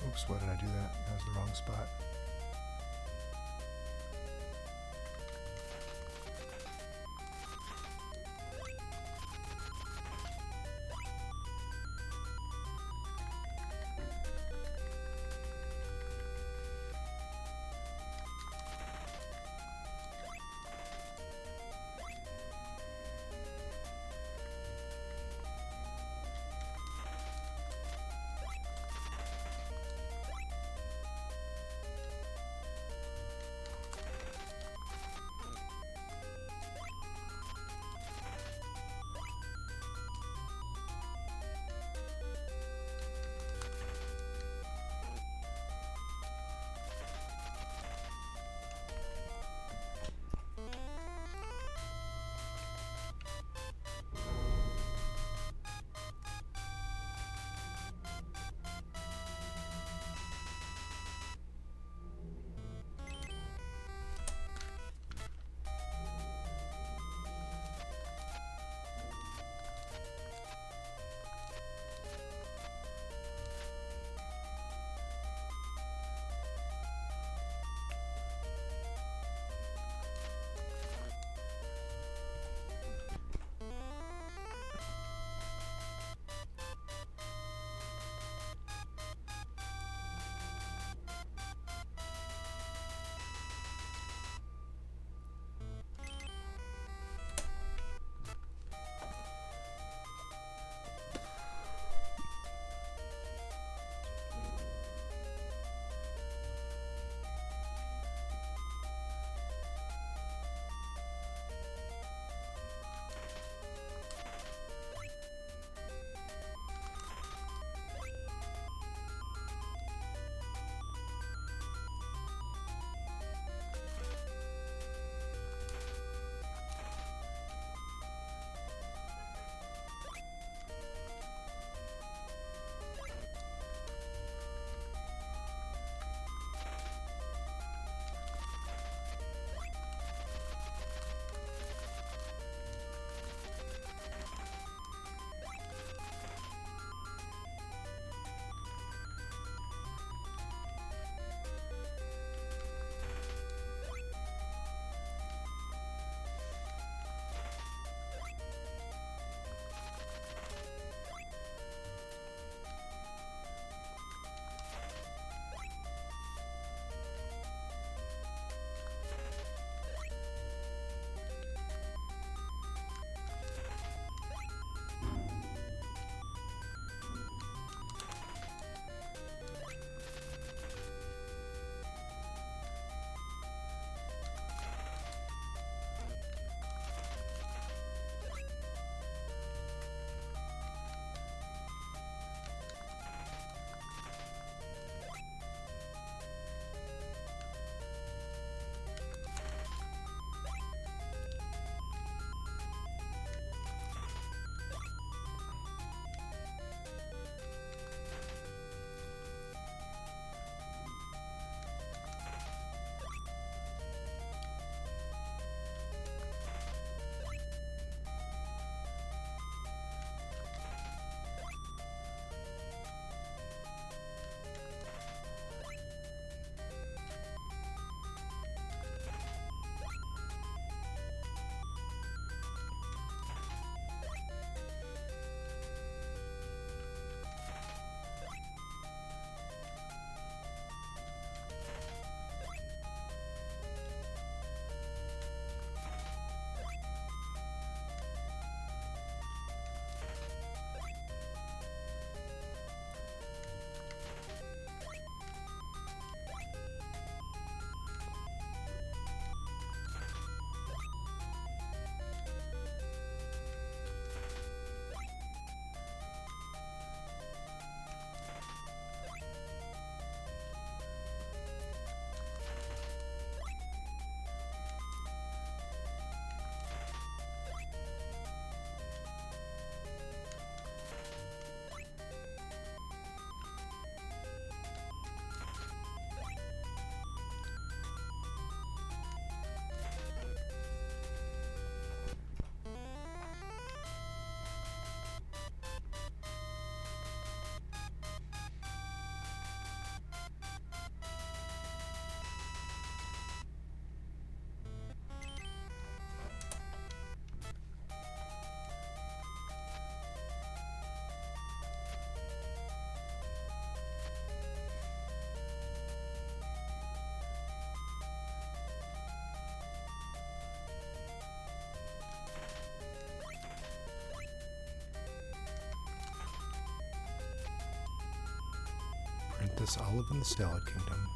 Oops, why did I do that? That was the wrong spot. Does Olive in the Salad Kingdom.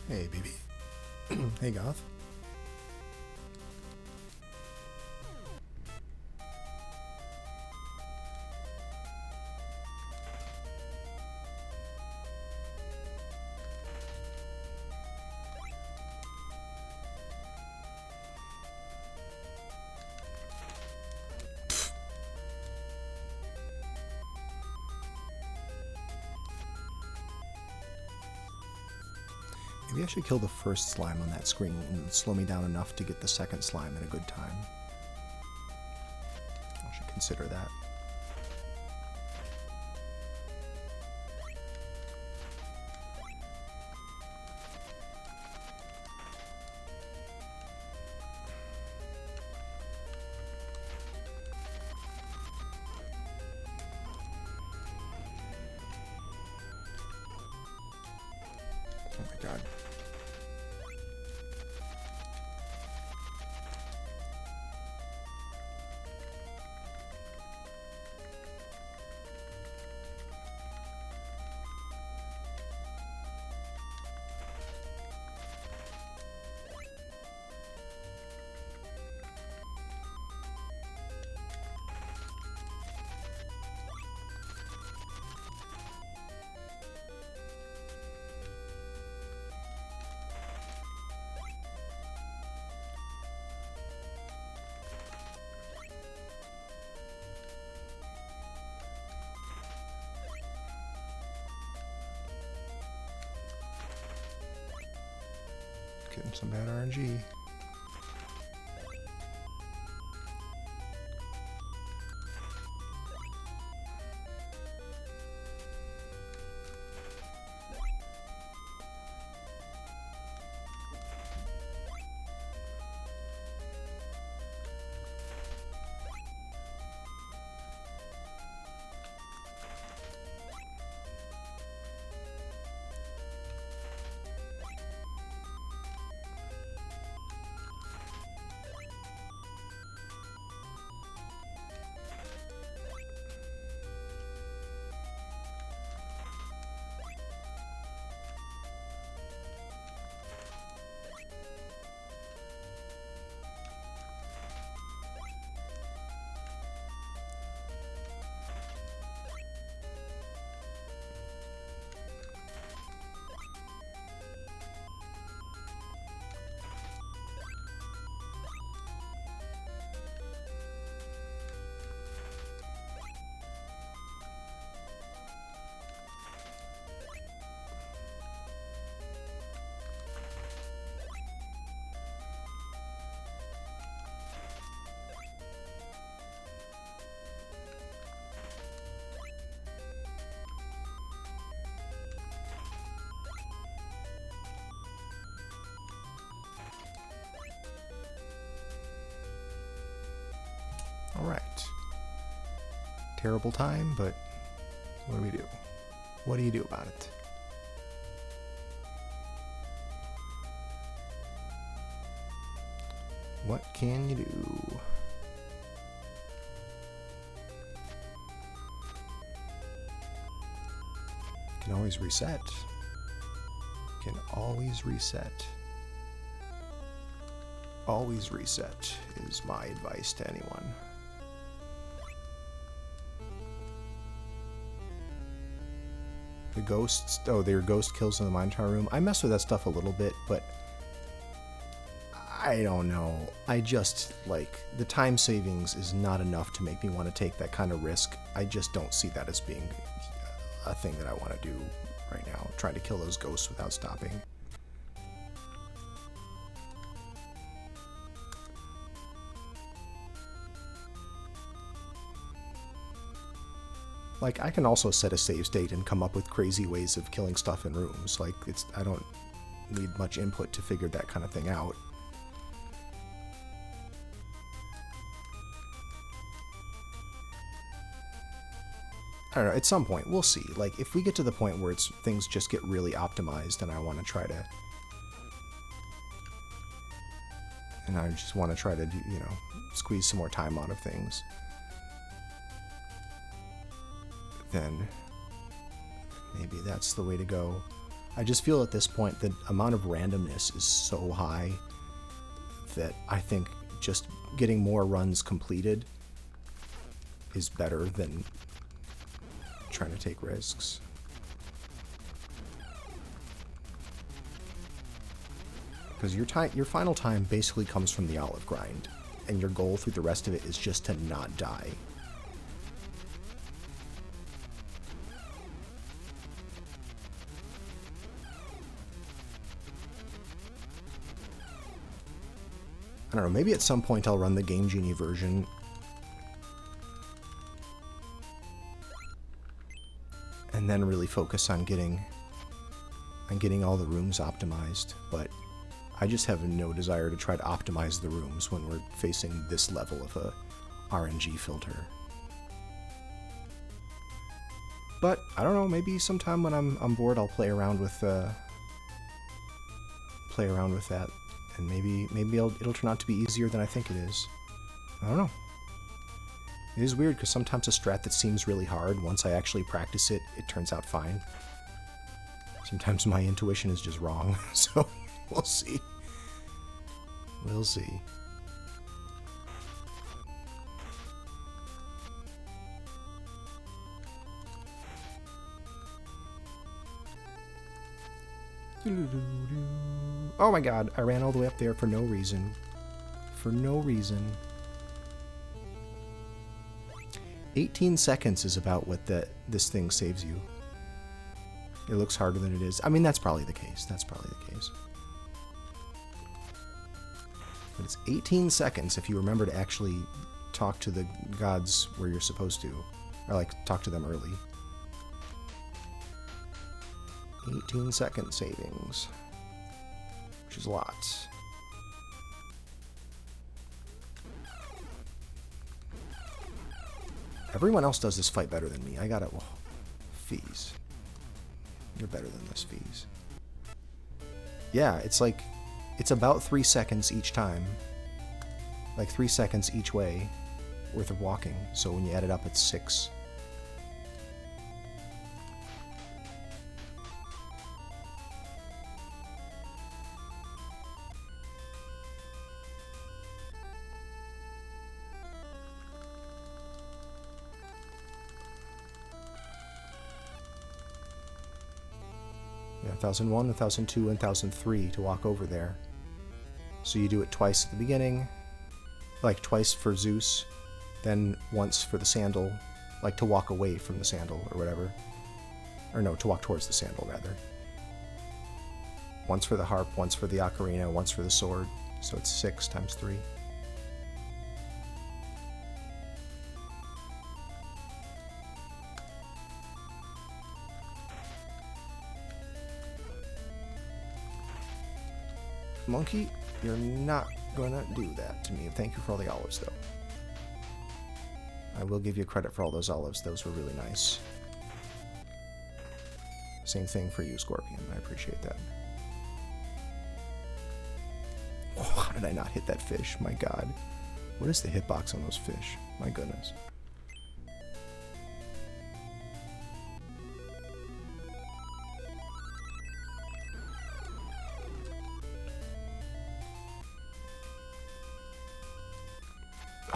Hey, baby. Hey, Goth. Maybe I should kill the first slime on that screen and slow me down enough to get the second slime in a good time. I should consider that. Oh my god. Getting some bad RNG. All right. Terrible time, but what do we do? What do you do about it? What can you do? You can always reset. You can always reset. Always reset is my advice to anyone. The ghosts, oh, there are ghost kills in the mine tower room. I mess with that stuff a little bit, but I don't know. I just, like, the time savings is not enough to make me want to take that kind of risk. I just don't see that as being a thing that I want to do right now. Try to kill those ghosts without stopping. Like, I can also set a save state and come up with crazy ways of killing stuff in rooms. Like, I don't need much input to figure that kind of thing out. I don't know, at some point, we'll see. Like, if we get to the point where things just get really optimized and I want to try to... And I just want to try to, you know, squeeze some more time out of things, then maybe that's the way to go. I just feel at this point the amount of randomness is so high that I think just getting more runs completed is better than trying to take risks. Because your final time basically comes from the olive grind, and your goal through the rest of it is just to not die. I don't know, maybe at some point I'll run the Game Genie version. And then really focus on getting all the rooms optimized, but I just have no desire to try to optimize the rooms when we're facing this level of a RNG filter. But I don't know, maybe sometime when I'm bored I'll play around with that, and maybe it'll turn out to be easier than I think it is. I don't know. It is weird because sometimes a strat that seems really hard, once I actually practice it, it turns out fine. Sometimes my intuition is just wrong, so we'll see. We'll see. Oh my god, I ran all the way up there for no reason. For no reason. 18 seconds is about what this thing saves you. It looks harder than it is. I mean, that's probably the case. That's probably the case. But it's 18 seconds if you remember to actually talk to the gods where you're supposed to. Or, like, talk to them early. 18 second savings. Which is a lot. Everyone else does this fight better than me. I gotta... Oh, Fees. You're better than this, Fees. Yeah, it's like... It's about 3 seconds each time. Like 3 seconds each way worth of walking. So when you add it up, it's 6. Yeah, 1001, 1002, and 1003 to walk over there. So you do it twice at the beginning, like twice for Zeus, then once for the sandal, like to walk away from the sandal or whatever. Or no, to walk towards the sandal, rather. Once for the harp, once for the ocarina, once for the sword. So it's 6 times 3. Monkey, you're not gonna do that to me. Thank you for all the olives, though. I will give you credit for all those olives. Those were really nice. Same thing for you, Scorpion. I appreciate that. Oh, how did I not hit that fish? My god. What is the hitbox on those fish? My goodness.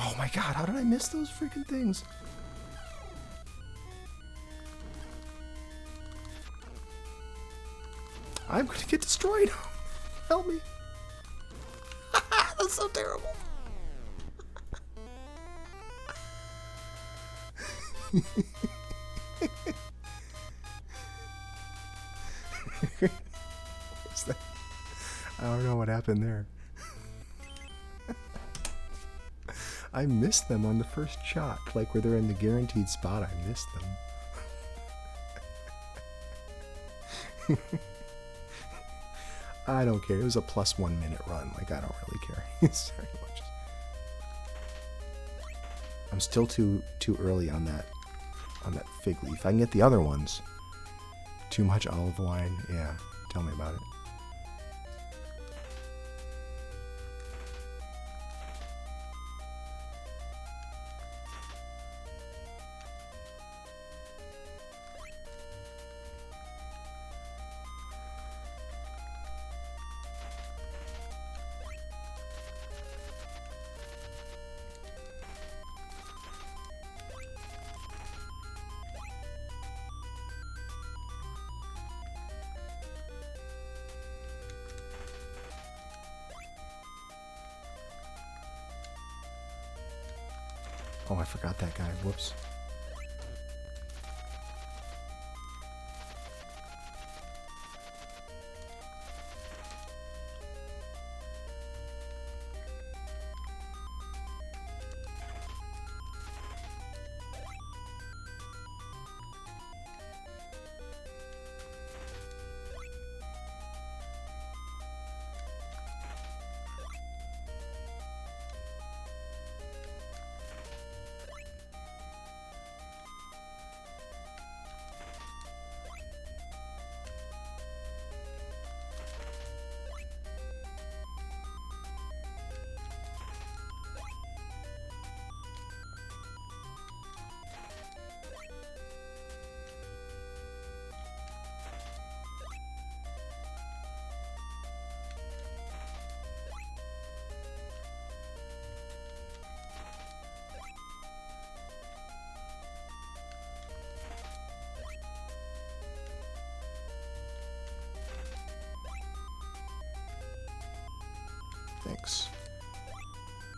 Oh my god, how did I miss those freaking things? I'm gonna get destroyed. Help me. That's so terrible. What's that? I don't know what happened there. I missed them on the first shot, like where they're in the guaranteed spot. I missed them. I don't care. It was a +1 minute run. Like, I don't really care. Sorry much. I'm still too early on that on that fig leaf. I can get the other ones. Too much olive wine. Yeah, tell me about it. Oh, I forgot that guy. Whoops. Thanks.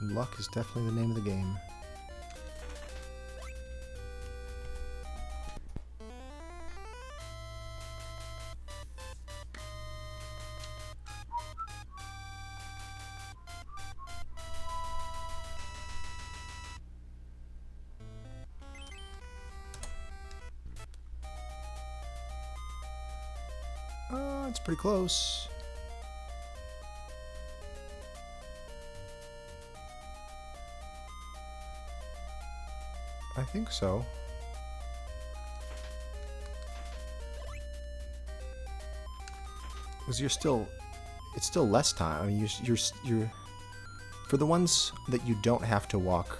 Luck is definitely the name of the game. It's pretty close. I think so. Because it's still less time. I mean, you're for the ones that you don't have to walk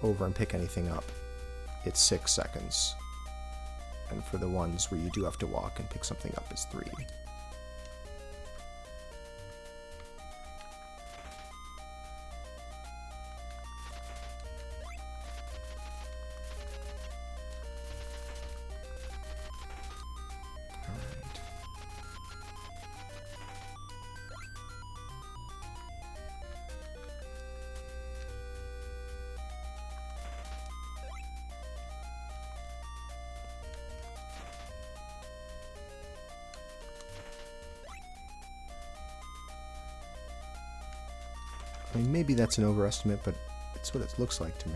over and pick anything up, it's 6 seconds. And for the ones where you do have to walk and pick something up, it's 3. I mean, maybe that's an overestimate, but it's what it looks like to me.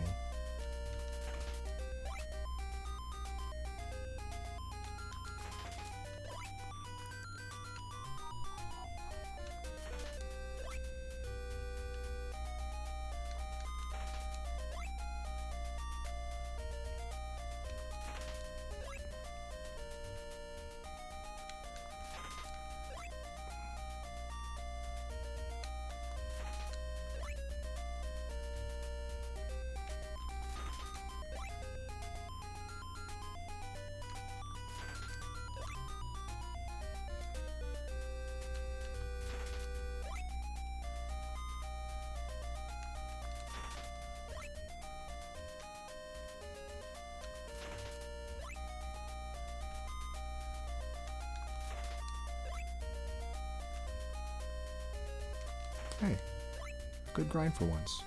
Hey, a good grind for once.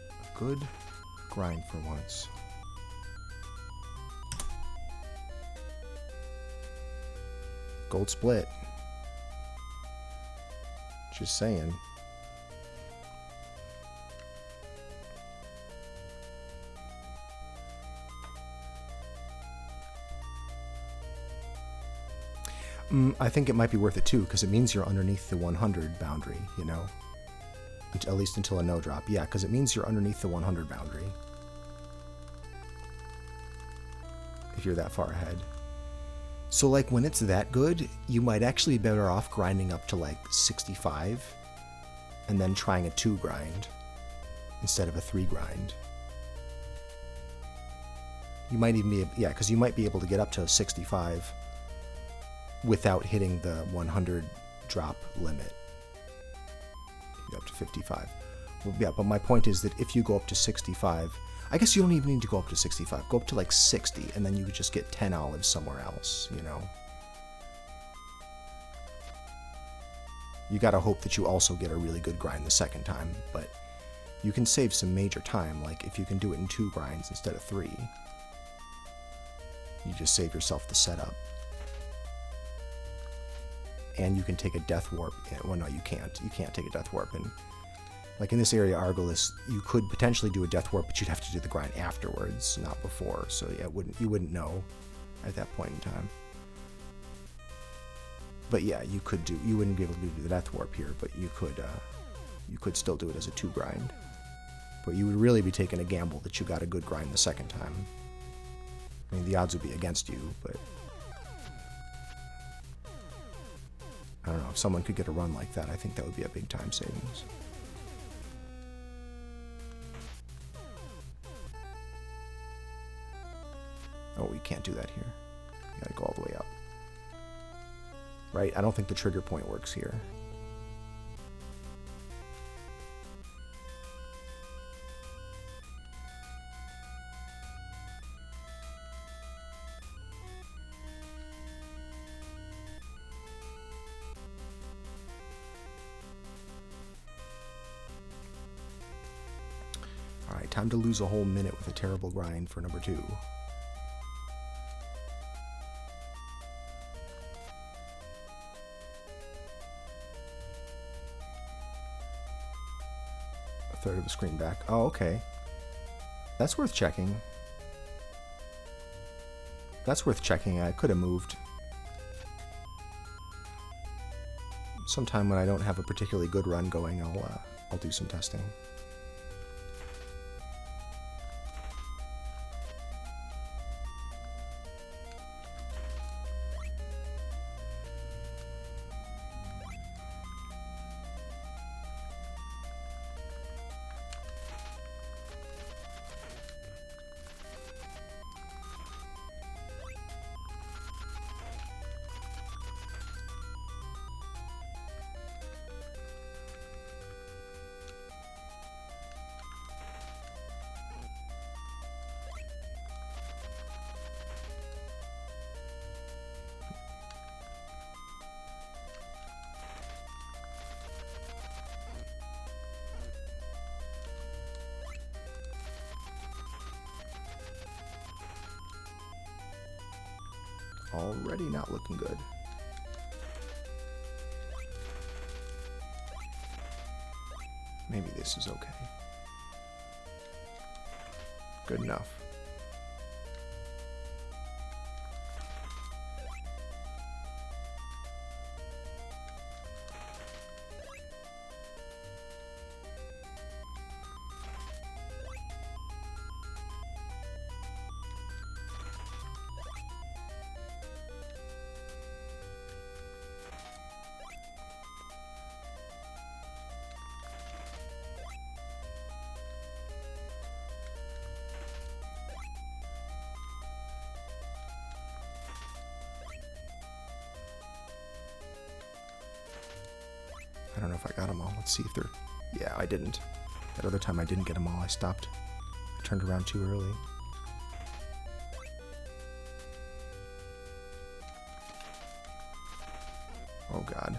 A good grind for once. Gold split. Just saying. I think it might be worth it too, because it means you're underneath the 100 boundary, you know? At least until a no drop. Yeah, because it means you're underneath the 100 boundary. if you're that far ahead. So like when it's that good, you might actually be better off grinding up to like 65 and then trying a 2 grind instead of a 3 grind. You might even be, yeah, because you might be able to get up to 65 without hitting the 100 drop limit. Up to 55. Well, yeah, but my point is that if you go up to 65, I guess you don't even need to go up to 65. Go up to like 60, and then you could just get 10 olives somewhere else, you know? You gotta hope that you also get a really good grind the second time, but you can save some major time, like if you can do it in 2 grinds instead of 3. You just save yourself the setup. And you can take a death warp. Well, no, you can't. You can't take a death warp. And like in this area, Argolis, you could potentially do a death warp, but you'd have to do the grind afterwards, not before. So yeah, you wouldn't know at that point in time. But yeah, you wouldn't be able to do the death warp here, but you could still do it as a 2 grind. But you would really be taking a gamble that you got a good grind the second time. I mean, the odds would be against you, but I don't know, if someone could get a run like that, I think that would be a big time savings. Oh, we can't do that here. You gotta go all the way up. Right? I don't think the trigger point works here. Alright, time to lose a whole minute with a terrible grind for number 2. A third of a screen back. Oh, okay. That's worth checking. That's worth checking. I could have moved. Sometime when I don't have a particularly good run going, I'll do some testing. Already not looking good. Maybe this is okay. Good enough. I don't know if I got them all. Let's see if they're... Yeah, I didn't. That other time I didn't get them all. I stopped. I turned around too early. Oh, God.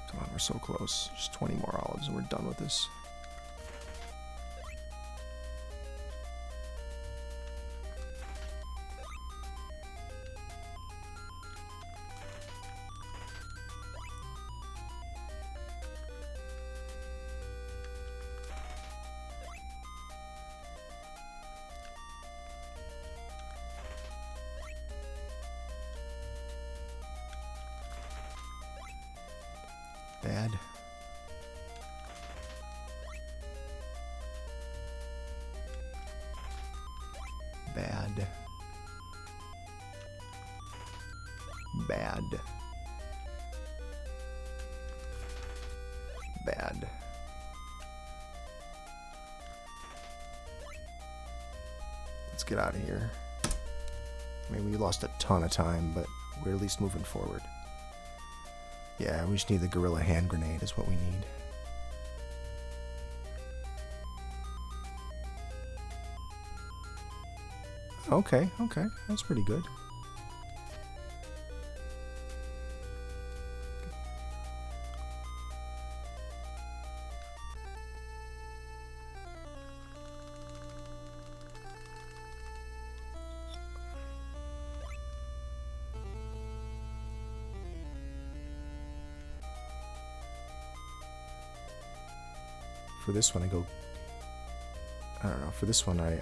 Come on, we're so close. Just 20 more olives and we're done with this. Bad. Bad. Bad. Let's get out of here. I mean, we lost a ton of time, but we're at least moving forward. Yeah, we just need the gorilla hand grenade is what we need. Okay, okay, that's pretty good. For this one, I don't know, for this one, I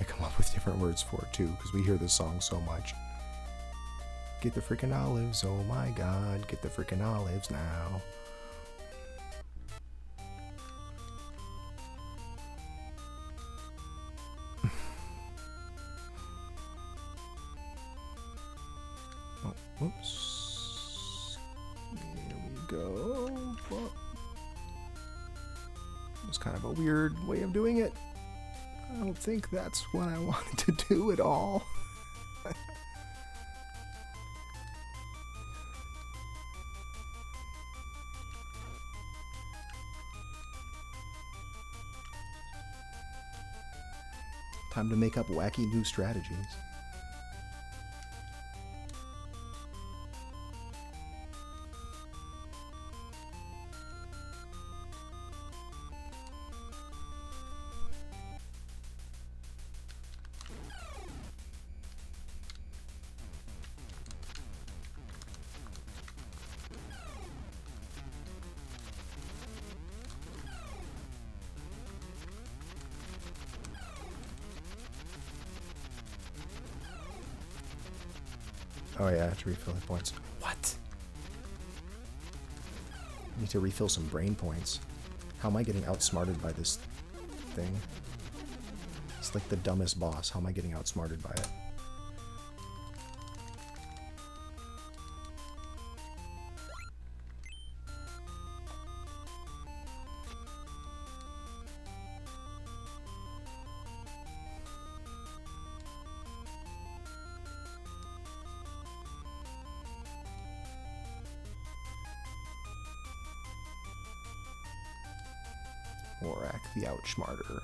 come up with different words for it too, because we hear this song so much. Get the freaking olives, oh my god, get the freaking olives now. Oh, whoops. Here we go. Whoa. It's kind of a weird way of doing it. I don't think that's what I wanted to do at all. Time to make up wacky new strategies. Oh yeah, I have to refill hit points. What? I need to refill some brain points. How am I getting outsmarted by this thing? It's like the dumbest boss. How am I getting outsmarted by it? Orak the Outsmarter.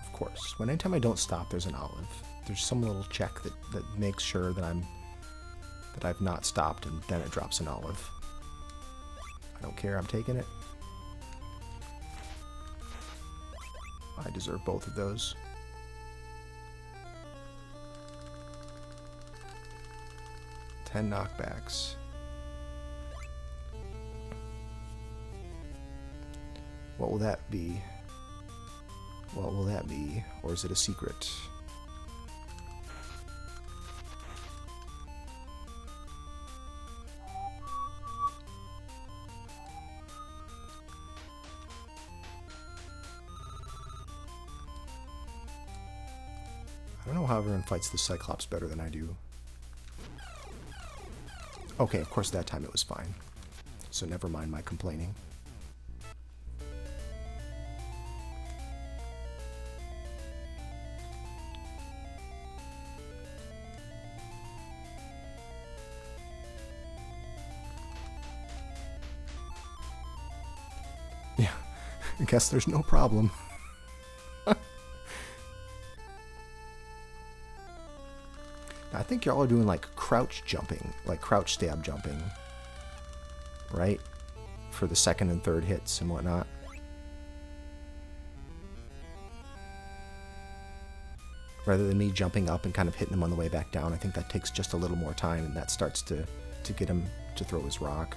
Of course, anytime I don't stop, there's an olive. There's some little check that makes sure that I've not stopped, and then it drops an olive. I don't care, I'm taking it. I deserve both of those. Ten knockbacks. What will that be? What will that be? Or is it a secret? I don't know how everyone fights the Cyclops better than I do. Okay, of course that time it was fine. So never mind my complaining. Yeah, I guess there's no problem. I think y'all are doing like crouch jumping, like crouch stab jumping, right? For the second and third hits and whatnot. Rather than me jumping up and kind of hitting him on the way back down, I think that takes just a little more time, and that starts to get him to throw his rock.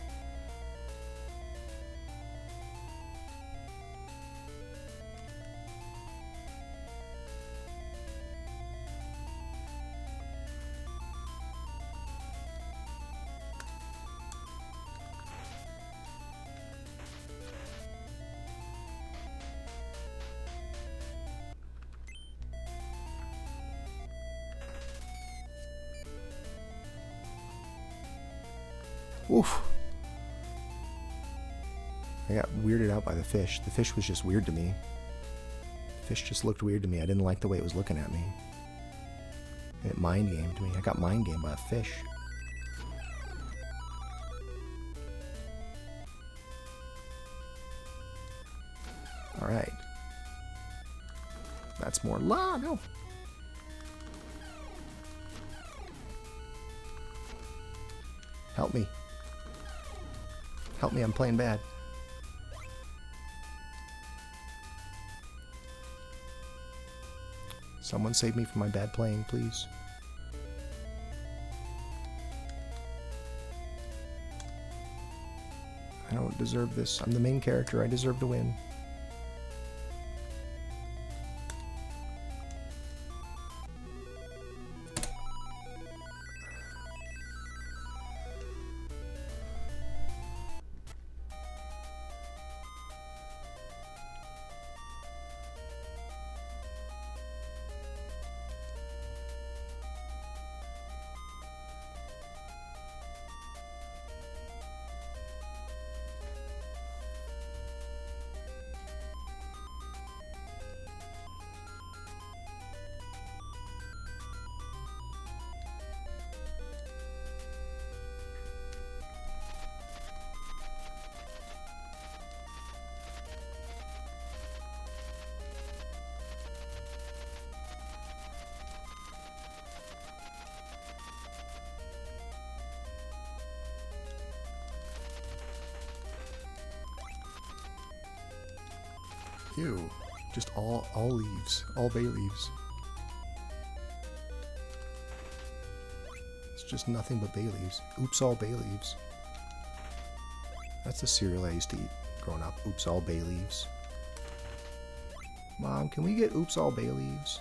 Oof. I got weirded out by the fish. The fish was just weird to me. The fish just looked weird to me. I didn't like the way it was looking at me. And it mind gamed me. I got mind gamed by a fish. Alright. That's more no. Help me. Help me, I'm playing bad. Someone save me from my bad playing, please. I don't deserve this. I'm the main character. I deserve to win. Ew. Just all leaves. All bay leaves. It's just nothing but bay leaves. Oops, all bay leaves. That's the cereal I used to eat growing up. Oops, all bay leaves. Mom, can we get oops, all bay leaves?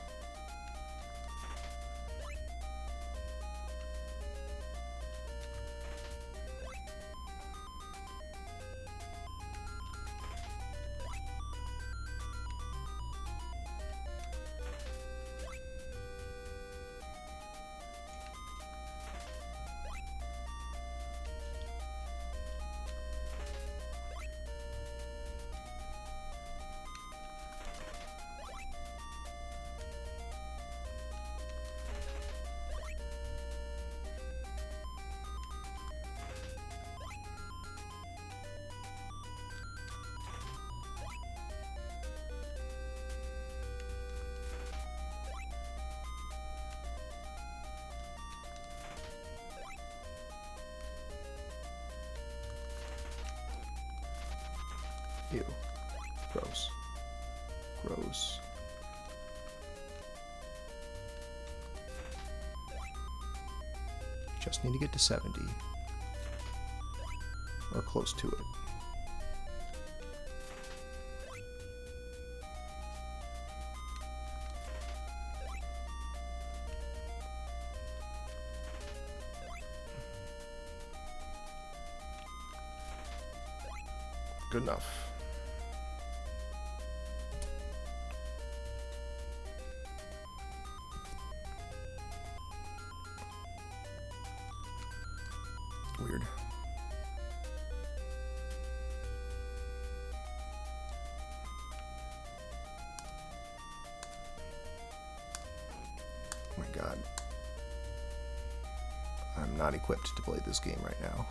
Ew. Gross. Gross. Just need to get to 70. Or close to it. Good enough. Weird. Oh my god. I'm not equipped to play this game right now.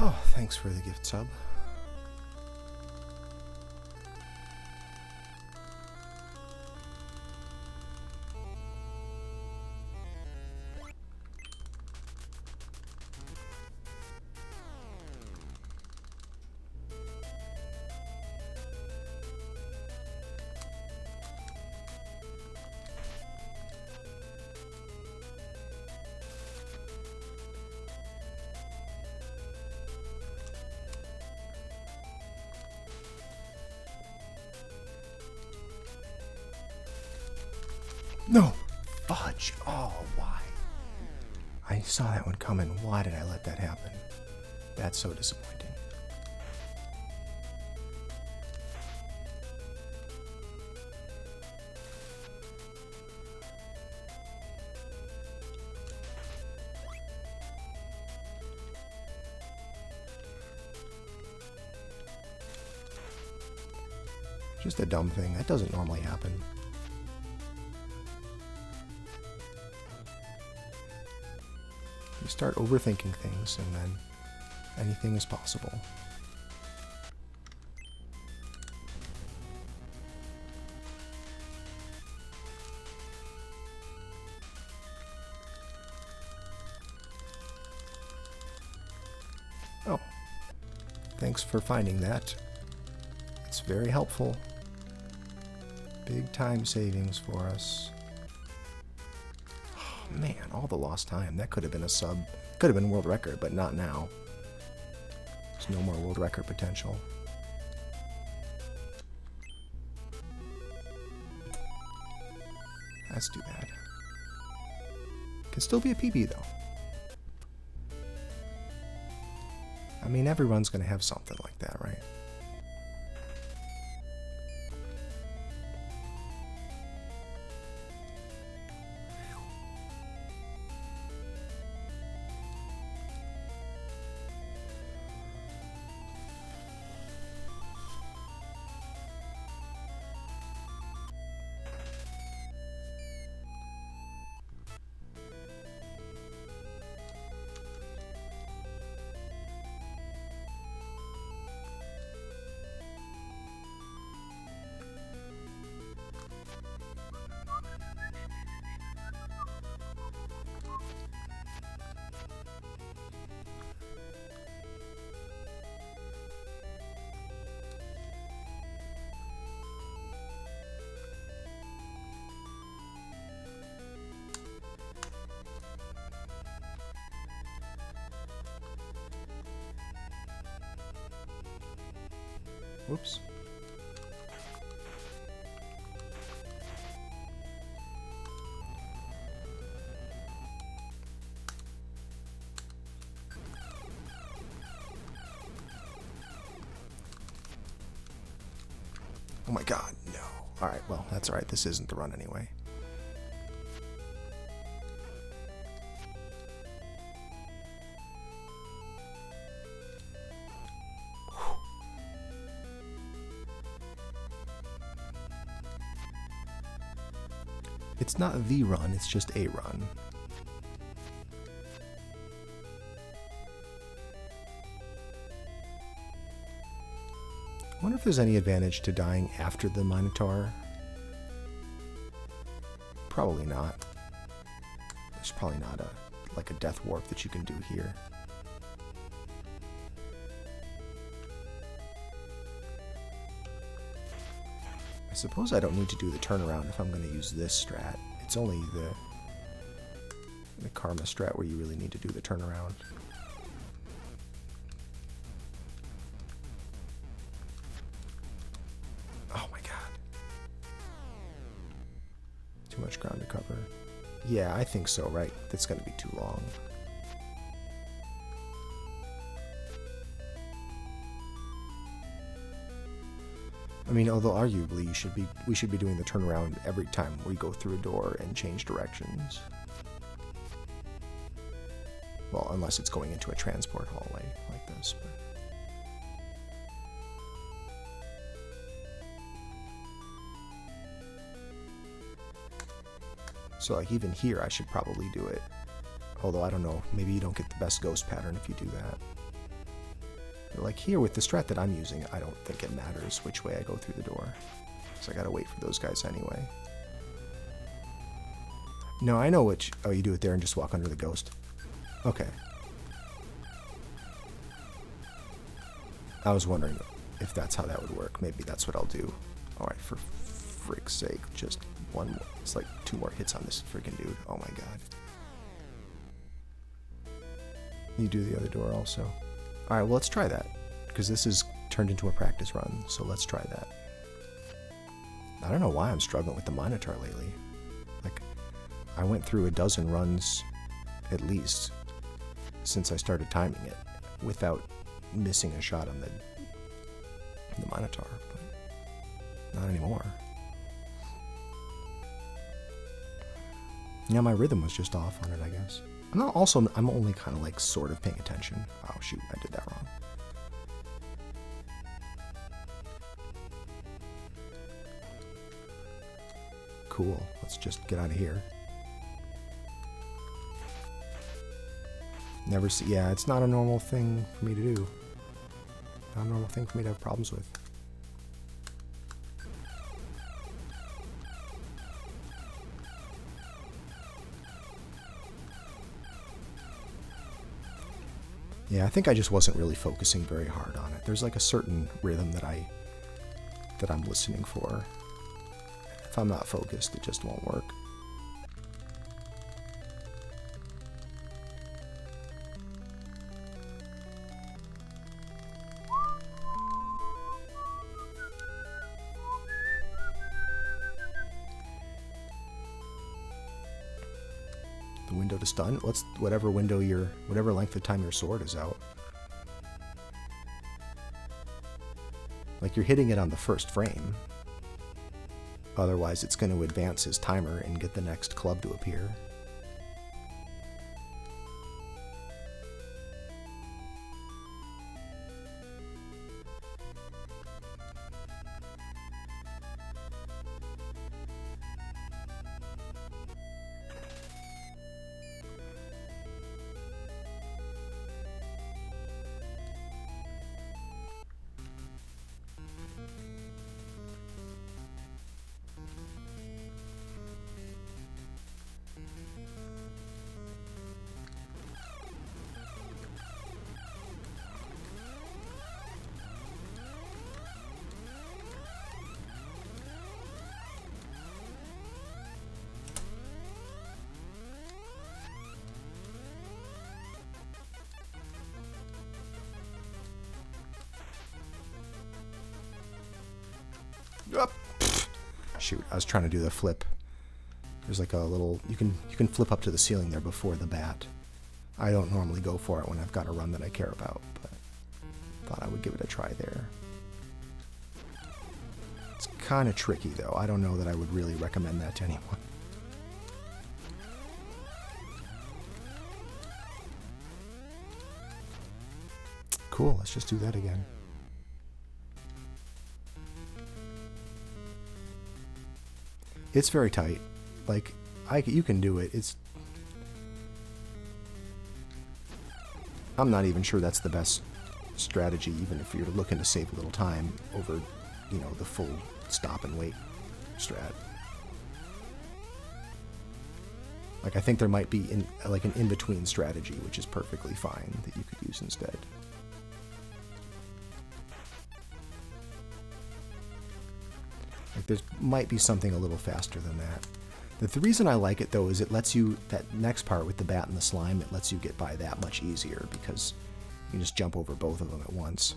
Oh, thanks for the gift sub. No! Fudge! Oh, why? I saw that one coming. Why did I let that happen? That's so disappointing. Just a dumb thing. That doesn't normally happen. You start overthinking things, and then anything is possible. Oh, thanks for finding that. It's very helpful. Big time savings for us. Oh, man, all the lost time. That could have been a sub. Could have been world record, but not now. There's no more world record potential. That's too bad. Can still be a PB though. I mean, everyone's gonna have something like that, right? Whoops. Oh my god, no. Alright, well, that's alright. This isn't the run anyway. It's not the run, it's just a run. I wonder if there's any advantage to dying after the Minotaur. Probably not. There's probably not like a death warp that you can do here. I suppose I don't need to do the turnaround if I'm going to use this strat. It's only the Karma strat where you really need to do the turnaround. Oh my god. Too much ground to cover. Yeah, I think so, right? That's going to be too long. I mean, although arguably we should be doing the turnaround every time we go through a door and change directions. Well, unless it's going into a transport hallway like this. But. So like even here I should probably do it. Although I don't know, maybe you don't get the best ghost pattern if you do that. But like here with the strat that I'm using, I don't think it matters which way I go through the door. So I gotta wait for those guys anyway. No, I know which... Oh, you do it there and just walk under the ghost. Okay. I was wondering if that's how that would work. Maybe that's what I'll do. Alright, for frick's sake, just one more. It's like 2 more hits on this freaking dude. Oh my god. You do the other door also. Alright, well let's try that. Because this is turned into a practice run, so let's try that. I don't know why I'm struggling with the Minotaur lately. Like, I went through a dozen runs, at least, since I started timing it, without missing a shot on the Minotaur, but not anymore. Yeah, my rhythm was just off on it, I guess. I'm only kind of like sort of paying attention. Oh shoot, I did that wrong. Cool, let's just get out of here. Never see, yeah, it's not a normal thing for me to do. Not a normal thing for me to have problems with. Yeah, I think I just wasn't really focusing very hard on it. There's like a certain rhythm that I'm listening for. If I'm not focused, it just won't work. The window to stun? What's whatever length of time your sword is out. Like you're hitting it on the first frame. Otherwise it's going to advance his timer and get the next club to appear. Shoot, I was trying to do the flip. There's like a little, you can flip up to the ceiling there before the bat. I don't normally go for it when I've got a run that I care about, but thought I would give it a try there. It's kind of tricky though. I don't know that I would really recommend that to anyone. Cool, let's just do that again. It's very tight. Like, you can do it. I'm not even sure that's the best strategy, even if you're looking to save a little time over, you know, the full stop and wait strat. Like, I think there might be an in-between strategy, which is perfectly fine, that you could use instead. Like, there might be something a little faster than that. The reason I like it, though, is it lets you, that next part with the bat and the slime, it lets you get by that much easier, because you can just jump over both of them at once.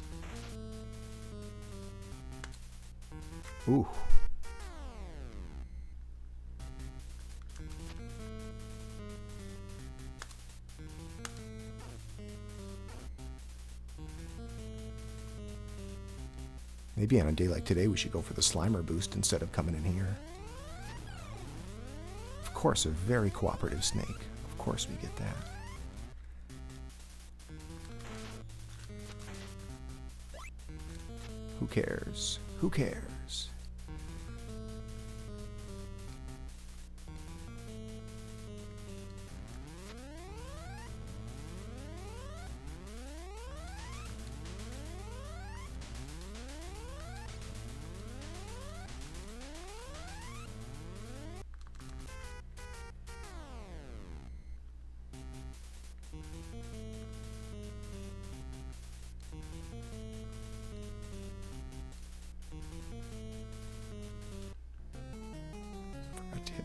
Ooh. Maybe on a day like today we should go for the Slimer boost instead of coming in here. Of course, a very cooperative snake. Of course we get that. Who cares? Who cares?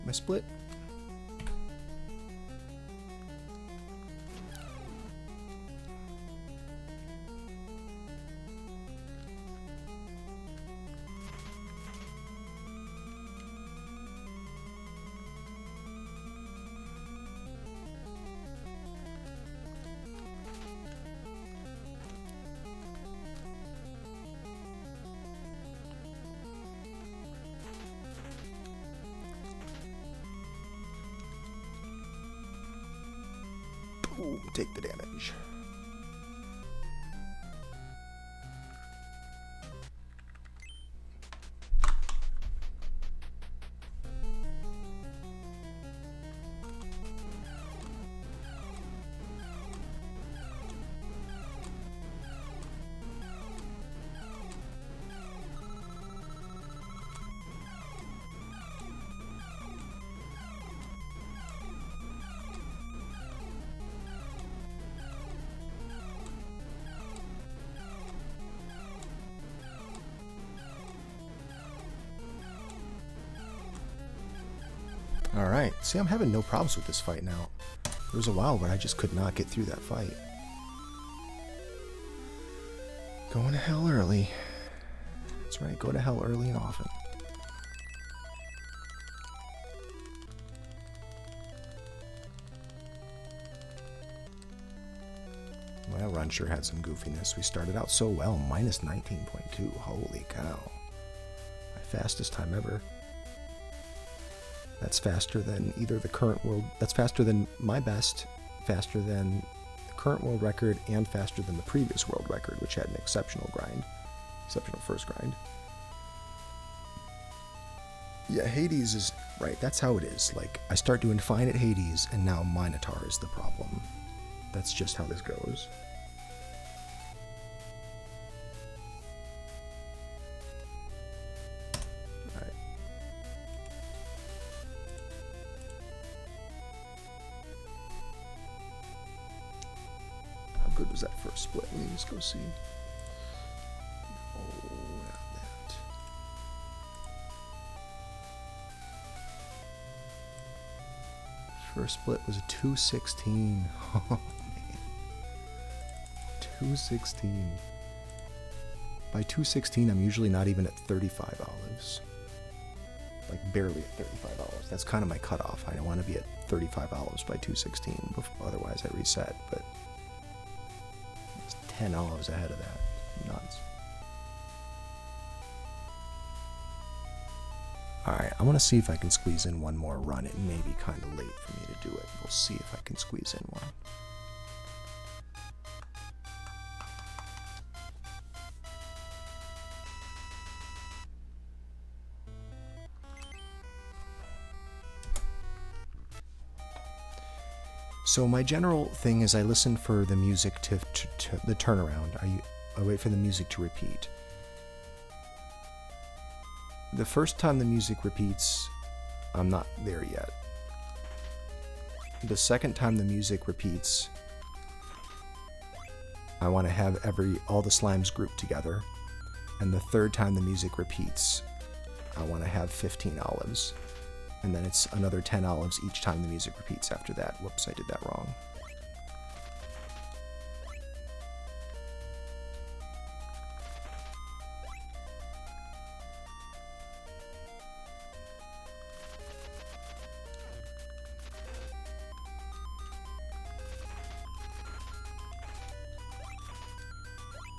my split. Ooh, take the damage. Alright, see, I'm having no problems with this fight now. There was a while where I just could not get through that fight. Going to hell early. That's right, go to hell early and often. Well, run sure had some goofiness. We started out so well, minus 19.2. Holy cow. My fastest time ever. That's faster than either the current world, that's faster than my best, faster than the current world record, and faster than the previous world record, which had an exceptional grind. Exceptional first grind. Yeah, Hades is, right, that's how it is. Like, I start doing fine at Hades, and now Minotaur is the problem. That's just how this goes. Good was that first split? Let me just go see. Oh, not that. First split was a 216. Oh man, 216. By 216, I'm usually not even at 35 olives. Like barely at 35 olives. That's kind of my cutoff. I want to be at 35 olives by 216. Otherwise, I reset. But 10 olives ahead of that. Nuts. Alright, I want to see if I can squeeze in one more run. It may be kind of late for me to do it. We'll see if I can squeeze in one. So my general thing is I listen for the music to the turnaround. I wait for the music to repeat. The first time the music repeats, I'm not there yet. The second time the music repeats, I want to have all the slimes grouped together. And the third time the music repeats, I want to have 15 olives. And then it's another 10 olives each time the music repeats after that. Whoops, I did that wrong.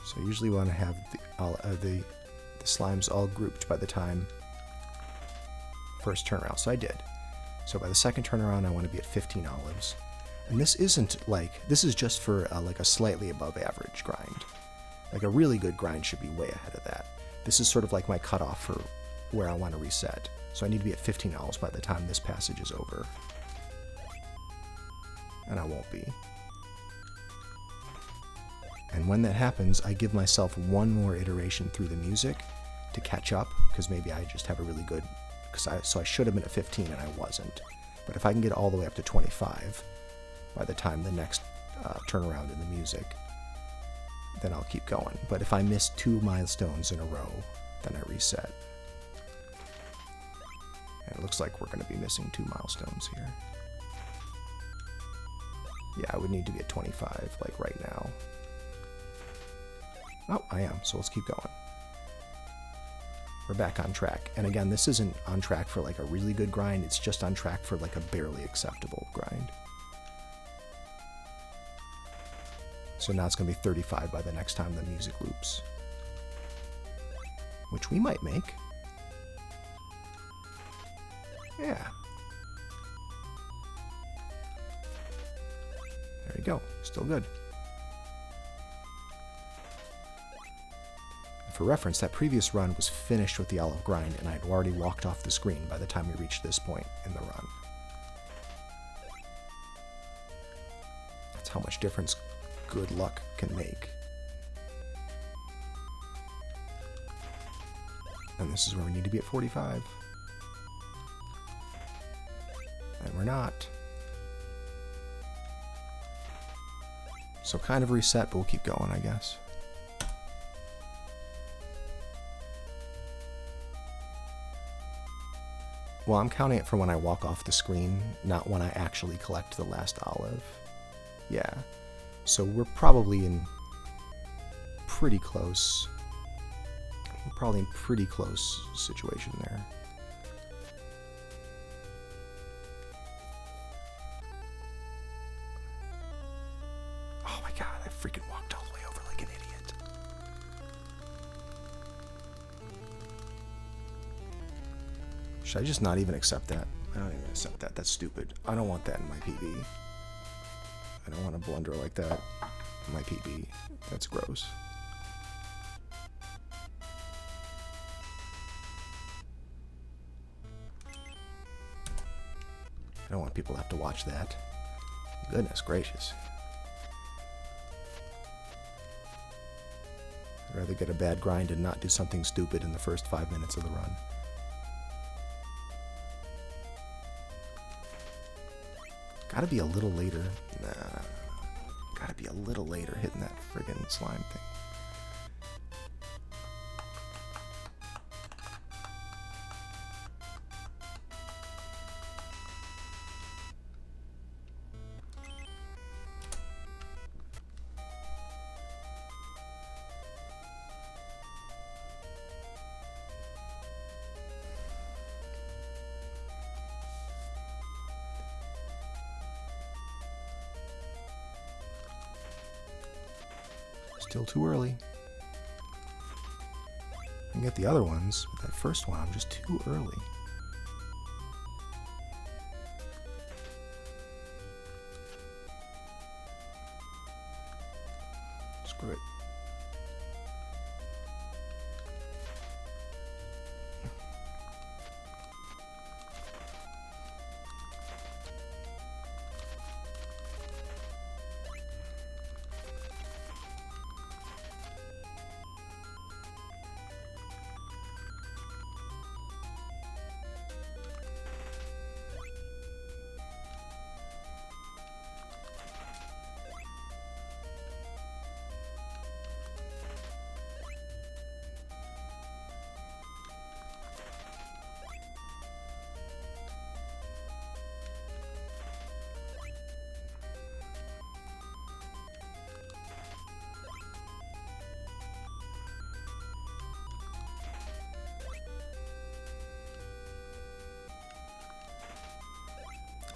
So I usually want to have the slimes all grouped by the time first turnaround. So I did. So by the second turnaround, I want to be at 15 olives. And this isn't like, this is just for like a slightly above average grind. Like a really good grind should be way ahead of that. This is sort of like my cutoff for where I want to reset. So I need to be at 15 olives by the time this passage is over. And I won't be. And when that happens, I give myself one more iteration through the music to catch up, because maybe I just have a really good, so I should have been at 15 and I wasn't. But if I can get all the way up to 25 by the time the next turnaround in the music, then I'll keep going. But if I miss 2 milestones in a row, then I reset. And it looks like we're going to be missing 2 milestones here. Yeah, I would need to be at 25, like right now. Oh, I am, so let's keep going. We're back on track. And again, this isn't on track for like a really good grind, it's just on track for like a barely acceptable grind. So now it's going to be 35 by the next time the music loops. Which we might make. Yeah. There you go. Still good. And for reference, that previous run was finished with the olive grind, and I had already walked off the screen by the time we reached this point in the run. That's how much difference good luck can make. And this is where we need to be at 45. And we're not. So kind of reset, but we'll keep going, I guess. Well, I'm counting it from when I walk off the screen, not when I actually collect the last olive. Yeah. So we're probably in pretty close. We're probably in pretty close situation there. Oh my god, I freaking walked all the way over like an idiot. Should I just not even accept that? I don't even accept that. That's stupid. I don't want that in my PB. I don't want to blunder like that in my PB. That's gross. I don't want people to have to watch that. Goodness gracious. I'd rather get a bad grind and not do something stupid in the first 5 minutes of the run. Gotta be a little later. Nah. Gotta be a little later hitting that friggin' slime thing. Still too early. I can get the other ones, but that first one, I'm just too early. Screw it.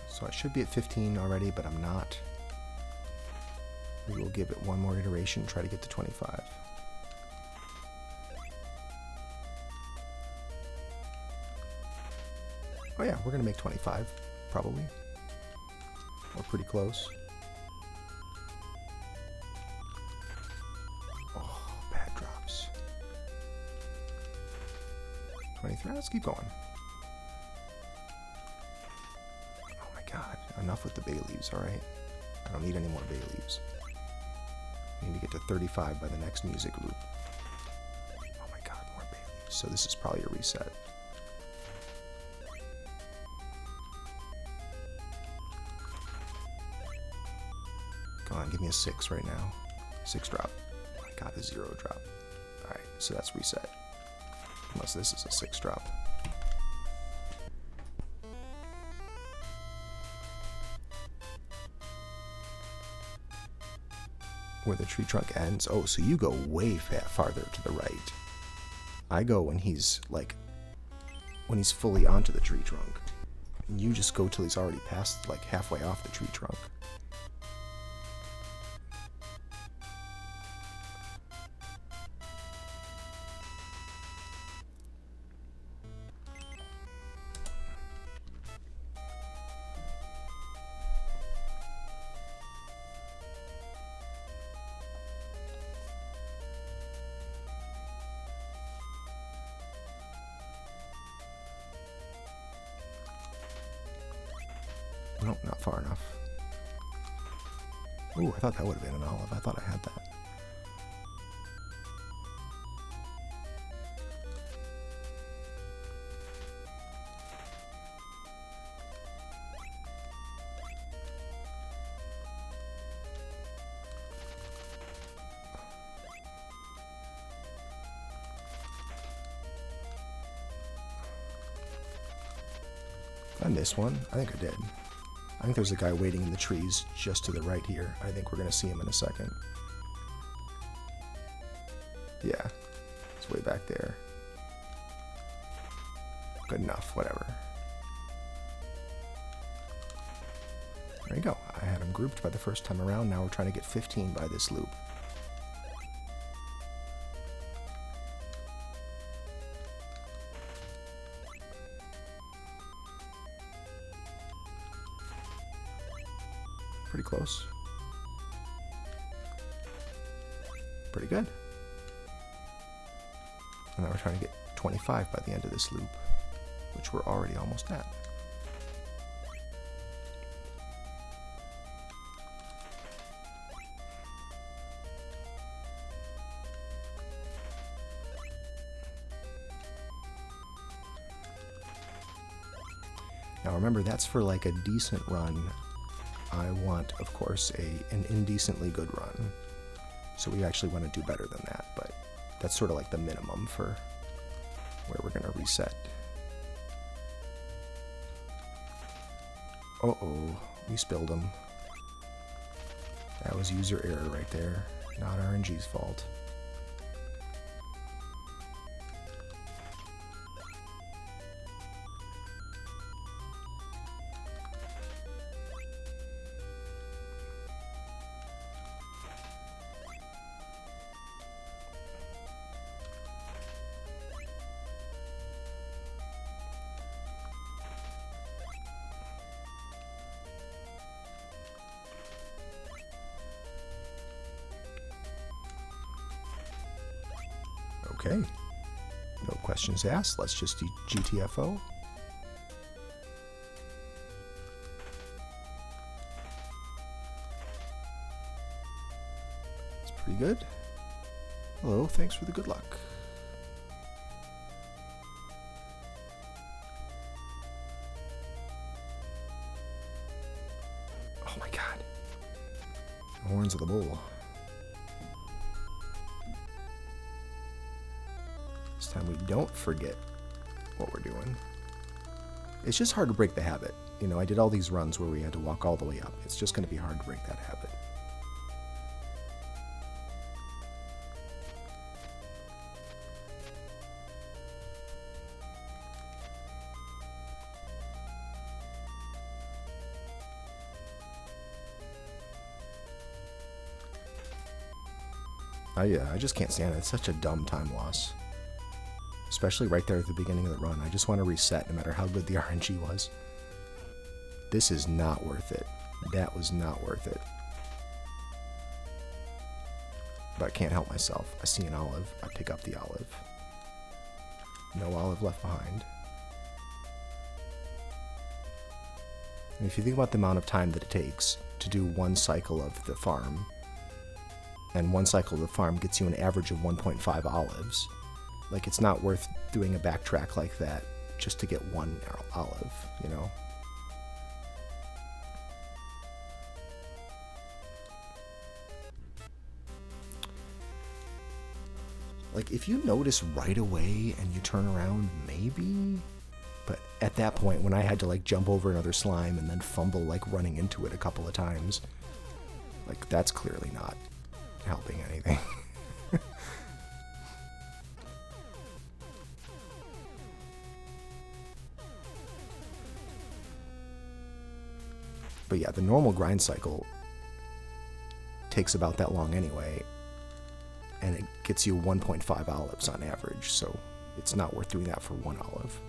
So I should be at 15 already, but I'm not. We will give it one more iteration, try to get to 25. Oh yeah, we're gonna make 25, probably. We're pretty close. Oh, bad drops. 23, let's keep going. God, enough with the bay leaves, alright? I don't need any more bay leaves. I need to get to 35 by the next music loop. Oh my god, more bay leaves. So this is probably a reset. Come on, give me a 6 right now. 6 drop. Oh my god, a 0 drop. Alright, so that's reset. Unless this is a 6 drop. where the tree trunk ends. Oh, so you go way farther to the right. I go when he's like, when he's fully onto the tree trunk. And you just go till he's already past, like halfway off the tree trunk. Nope, not far enough. Ooh, I thought that would have been an olive. I thought I had that. Did I miss one? I think I did. I think there's a guy waiting in the trees just to the right here. I think we're going to see him in a second. Yeah, it's way back there. Good enough, whatever. There you go. I had him grouped by the first time around. Now we're trying to get 15 by this loop. Pretty close. Pretty good. And now we're trying to get 25 by the end of this loop, which we're already almost at. Now remember, that's for like a decent run. I want, of course, an indecently good run. So we actually want to do better than that, but that's sort of like the minimum for where we're going to reset. Uh-oh, we spilled them. That was user error right there, not RNG's fault. Okay, no questions asked. Let's just do GTFO. It's pretty good. Hello, thanks for the good luck. Oh my god. The horns of the bull. Time we don't forget what we're doing. It's just hard to break the habit. You know, I did all these runs where we had to walk all the way up. It's just going to be hard to break that habit. I just can't stand it. It's such a dumb time loss. Especially right there at the beginning of the run. I just want to reset no matter how good the RNG was. This is not worth it. That was not worth it. But I can't help myself. I see an olive. I pick up the olive. No olive left behind. And if you think about the amount of time that it takes to do one cycle of the farm, and one cycle of the farm gets you an average of 1.5 olives, like, it's not worth doing a backtrack like that just to get one olive, you know? Like, if you notice right away and you turn around, maybe? But at that point, when I had to, like, jump over another slime and then fumble, like, running into it a couple of times, like, that's clearly not helping anything. But yeah, the normal grind cycle takes about that long anyway, and it gets you 1.5 olives on average, so it's not worth doing that for 1 olive.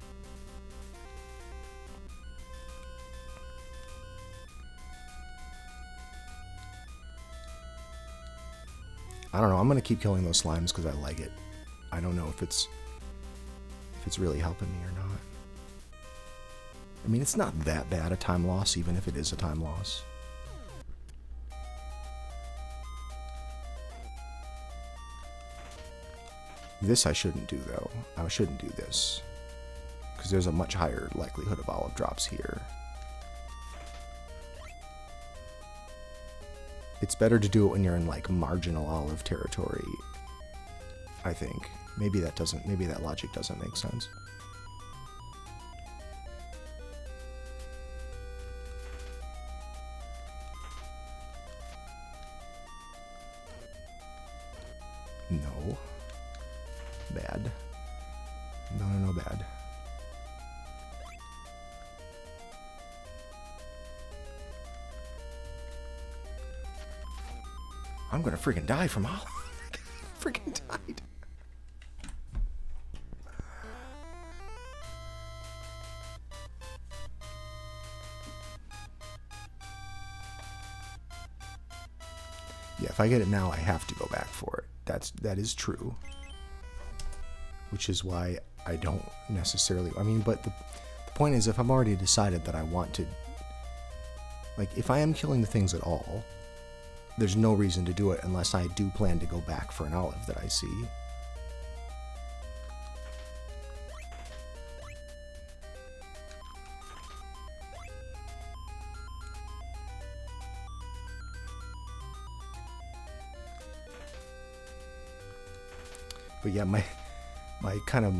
I don't know, I'm going to keep killing those slimes because I like it. I don't know if it's really helping me or not. I mean, it's not that bad a time loss, even if it is a time loss. This I shouldn't do, though. I shouldn't do this, because there's a much higher likelihood of olive drops here. It's better to do it when you're in, like, marginal olive territory, I think. Maybe that logic doesn't make sense. No. Bad. No, bad. I'm gonna freaking die from olive. Freaking died. Yeah, if I get it now, I have to go back for it. That is true. Which is why I don't necessarily... I mean, but the point is, if I've already decided that I want to... Like, if I am killing the things at all, there's no reason to do it unless I do plan to go back for an olive that I see. But yeah, my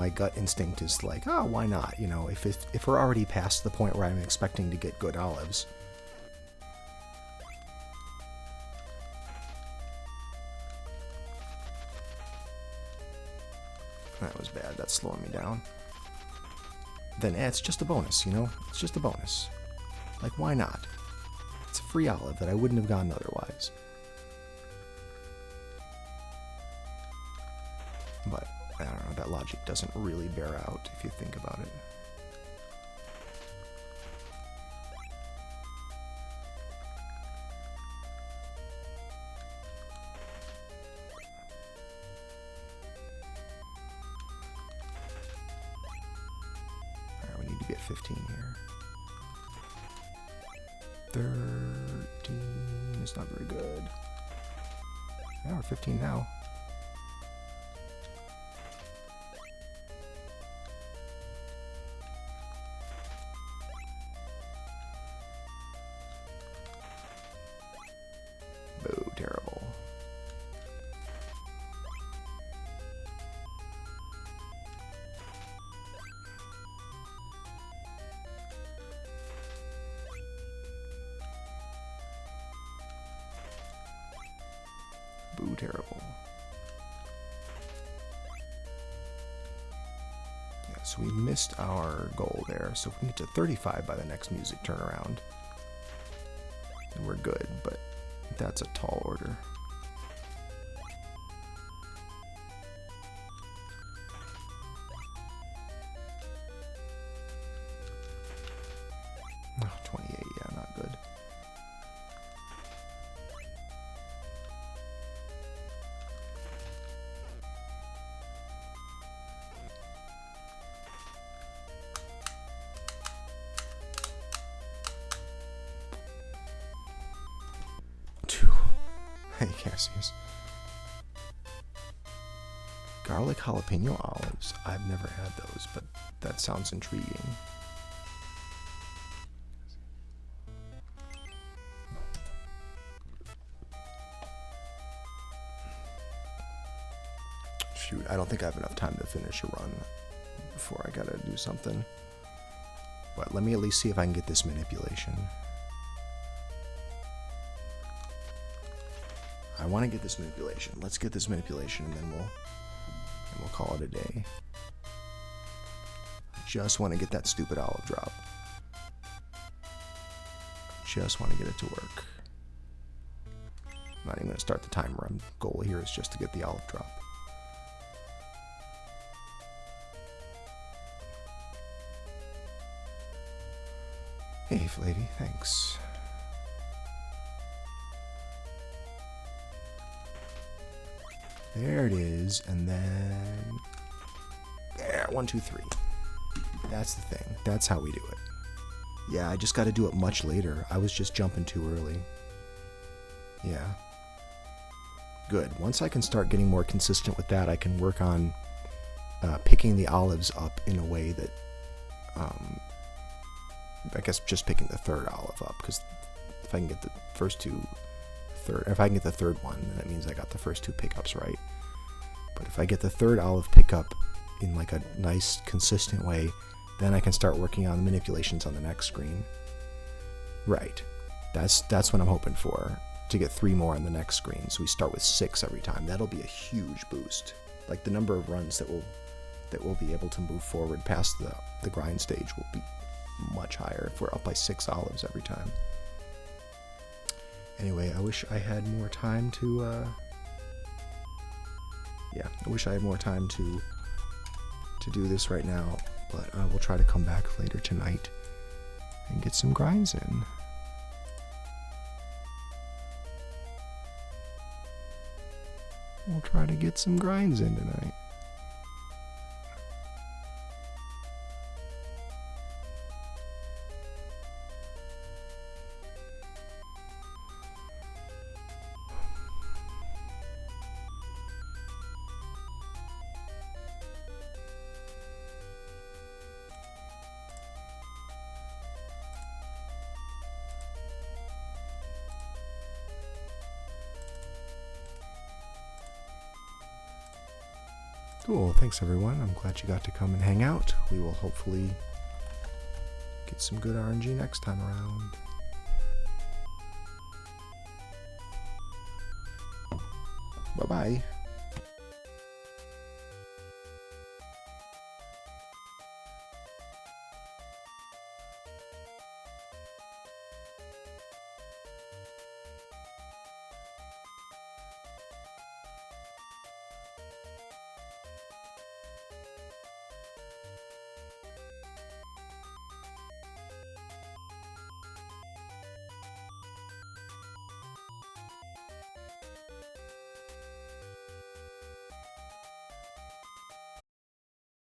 gut instinct is like, oh, why not? You know, if we're already past the point where I'm expecting to get good olives. That was bad. That's slowing me down. Then it's just a bonus, you know? It's just a bonus. Like, why not? It's a free olive that I wouldn't have gotten otherwise. But, I don't know, that logic doesn't really bear out if you think about it. Alright, we need to be at 15 here. 13 is not very good. Yeah, we're 15 now. Boo, terrible. Boo, terrible. Yeah, so we missed our goal there. So if we get to 35 by the next music turnaround, then we're good, but that's a tall order. Oh, 28, yeah, not good. Hey, Cassius. Garlic jalapeno olives. I've never had those, but that sounds intriguing. Shoot, I don't think I have enough time to finish a run before I gotta do something. But let me at least see if I can get this manipulation. I want to get this manipulation. Let's get this manipulation, and then we'll call it a day. Just want to get that stupid olive drop. Just want to get it to work. I'm not even going to start the timer. My goal here is just to get the olive drop. Hey, lady, thanks. There it is, and then... There, 1, 2, 3. That's the thing. That's how we do it. Yeah, I just got to do it much later. I was just jumping too early. Yeah. Good. Once I can start getting more consistent with that, I can work on picking the olives up in a way that... I guess just picking the third olive up, because if I can get the first two... if I can get the third one, then that means I got the first two pickups right. But if I get the third olive pickup in like a nice, consistent way, then I can start working on the manipulations on the next screen. Right. That's what I'm hoping for, to get 3 more on the next screen. So we start with 6 every time. That'll be a huge boost. Like the number of runs that we'll be able to move forward past the grind stage will be much higher if we're up by 6 olives every time. Anyway, I wish I had more time to, I wish I had more time to do this right now, but I will try to come back later tonight and get some grinds in. We'll try to get some grinds in tonight. Cool, thanks everyone. I'm glad you got to come and hang out. We will hopefully get some good RNG next time around. Bye-bye.